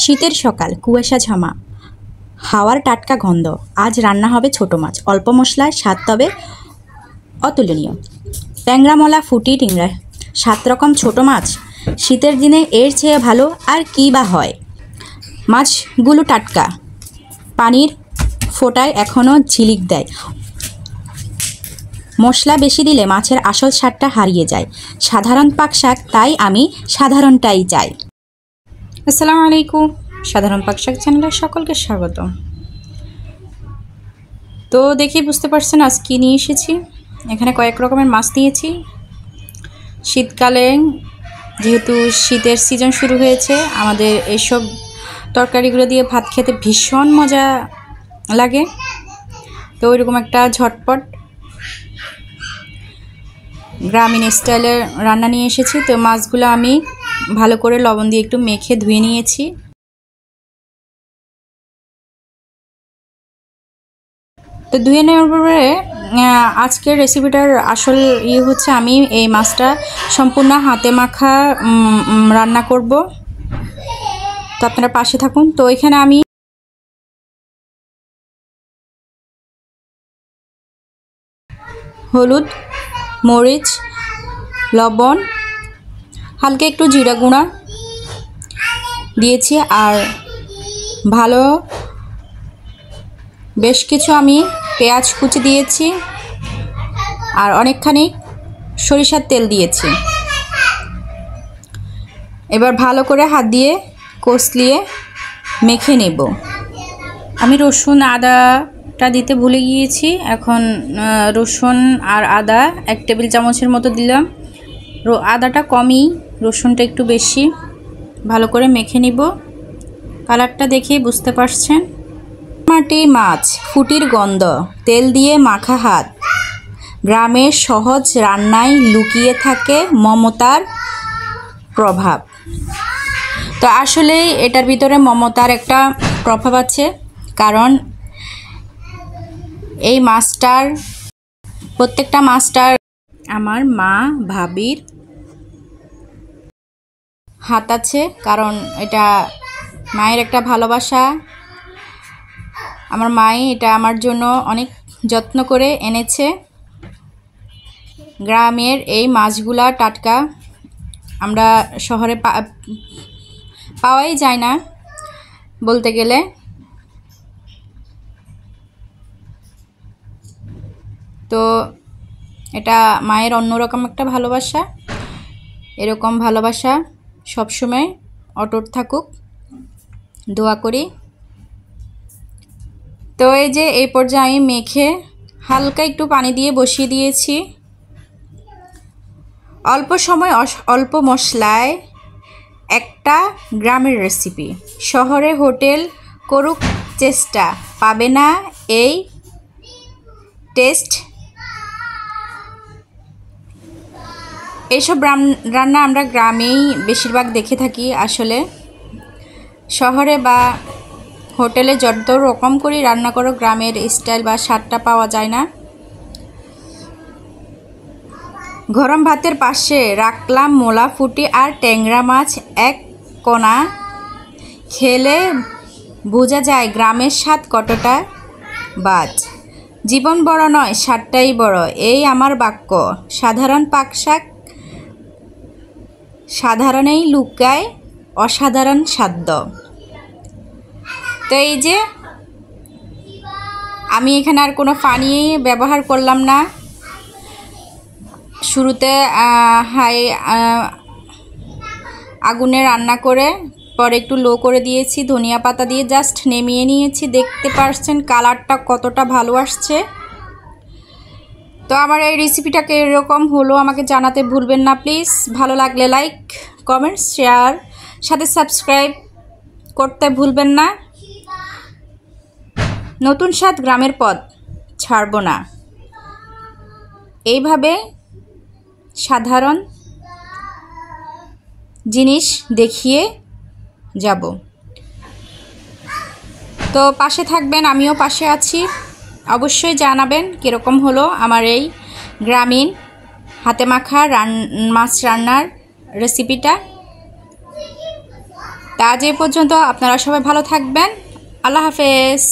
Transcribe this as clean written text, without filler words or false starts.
শীতের সকাল, কুয়াশা ঝামা, হাওয়ার টাটকা গন্ধ। আজ রান্না হবে ছোট মাছ, অল্প মশলায় স্বাদ তবে অতুলনীয়। ট্যাংরা, মলা, ফুটি, টিংরা, 7 রকম ছোট মাছ। শীতের দিনে এর চেয়ে ভালো আর কী বা হয়। মাছগুলো টাটকা, পানির ফোঁটায় এখনও ঝিলিক দেয়। মশলা বেশি দিলে মাছের আসল স্বাদটা হারিয়ে যায়। সাধারণ পাক শাক, তাই আমি সাধারণটাই চাই। আসসালামু আলাইকুম, সাধারণ পাক শাক চ্যানেলে সকলকে স্বাগত। তো দেখি বুঝতে পারছেন আজ কী নিয়ে এসেছি। এখানে কয়েক রকমের মাছ নিয়েছি। শীতকালে যেহেতু শীতের সিজন শুরু হয়েছে, আমাদের এইসব তরকারিগুলো দিয়ে ভাত খেতে ভীষণ মজা লাগে। তো ওইরকম একটা ঝটপট গ্রামীণ স্টাইলের রান্না নিয়ে এসেছি। তো মাছগুলো আমি ভালো করে লবণ দিয়ে একটু মেখে ধুয়ে নিয়েছি। তো ধুয়ে নেওয়ার পরে আজকের রেসিপিটার আসল হচ্ছে আমি এই মাছটা সম্পূর্ণ হাতে মাখা রান্না করব। তো আপনারা পাশে থাকুন। তো এখানে আমি হলুদ, মরিচ, লবণ, হালকা একটু জিরা গুঁড়া দিয়েছি। আর ভালো বেশ কিছু আমি পেঁয়াজ কুচি দিয়েছি আর অনেকখানি সরিষার তেল দিয়েছি। এবার ভালো করে হাত দিয়ে কষলিয়ে মেখে নেব। আমি রসুন আদাটা দিতে ভুলে গিয়েছি। এখন রসুন আর আদা 1 টেবিল চামচের মতো দিলাম। আদাটা কমই, রসুনটা একটু বেশি। ভালো করে মেখে নিব। কালারটা দেখেই বুঝতে পারছেন। মাটি মাছ, ফুটির গন্ধ, তেল দিয়ে মাখা হাত। গ্রামের সহজ রান্নায় লুকিয়ে থাকে মমতার প্রভাব। তো আসলেই এটার ভিতরে মমতার একটা প্রভাব আছে, কারণ এই মাছটার প্রত্যেকটা মাছটার আমার মা ভাবির হাত আছে। কারণ এটা মায়ের একটা ভালোবাসা। আমার মাই এটা আমার জন্য অনেক যত্ন করে এনেছে। গ্রামের এই মাছগুলা টাটকা, আমরা শহরে পাওয়াই যায় না বলতে গেলে। তো এটা মায়ের অন্যরকম একটা ভালোবাসা। এরকম ভালোবাসা সবসময় অটুট থাকুক, দোয়া করি। তো এই যে এই পর্যায়ে আমি মেখে হালকা একটু পানি দিয়ে বসিয়ে দিয়েছি। অল্প সময় অল্প মশলায় একটা গ্রামের রেসিপি। শহরে হোটেল করুক চেষ্টা, পাবে না এই টেস্ট। এইসব রান্না আমরা গ্রামেই বেশিরভাগ দেখে থাকি। আসলে শহরে বা হোটেলে যত রকম করে রান্না করো, গ্রামের স্টাইল বা স্বাদটা পাওয়া যায় না। গরম ভাতের পাশে রাখলাম মোলা, ফুটি আর ট্যাংরা মাছ 1 কোনা। খেলে বোঝা যায় গ্রামের স্বাদ কতটা বাজ। জীবন বড় নয়, স্বাদটাই বড়, এই আমার বাক্য। সাধারণ পাক শাক, সাধারণেই লুকায় অসাধারণ সাধ্য। তো এই যে আমি এখানে আর কোনো পানি ব্যবহার করলাম না। শুরুতে হাই আগুনে রান্না করে পরে একটু লো করে দিয়েছি। ধনিয়া পাতা দিয়ে জাস্ট নেমিয়ে নিয়েছি। দেখতে পাচ্ছেন কালারটা কতটা ভালো আসছে। তো আমার এই রেসিপিটাকে এরকম হলো আমাকে জানাতে ভুলবেন না প্লিজ। ভালো লাগলে লাইক, কমেন্ট, শেয়ার, সাথে সাবস্ক্রাইব করতে ভুলবেন না। নতুন স্বাদ, গ্রামের পদ ছাড়ব না। এইভাবে সাধারণ জিনিস দেখিয়ে যাব। তো পাশে থাকবেন, আমিও পাশে আছি। অবশ্যই জানাবেন কীরকম হলো আমার এই গ্রামীণ হাতে মাখা মাছ রান্নার রেসিপিটা। তা আজ এই পর্যন্ত। আপনারা সবাই ভালো থাকবেন। আল্লাহ হাফেজ।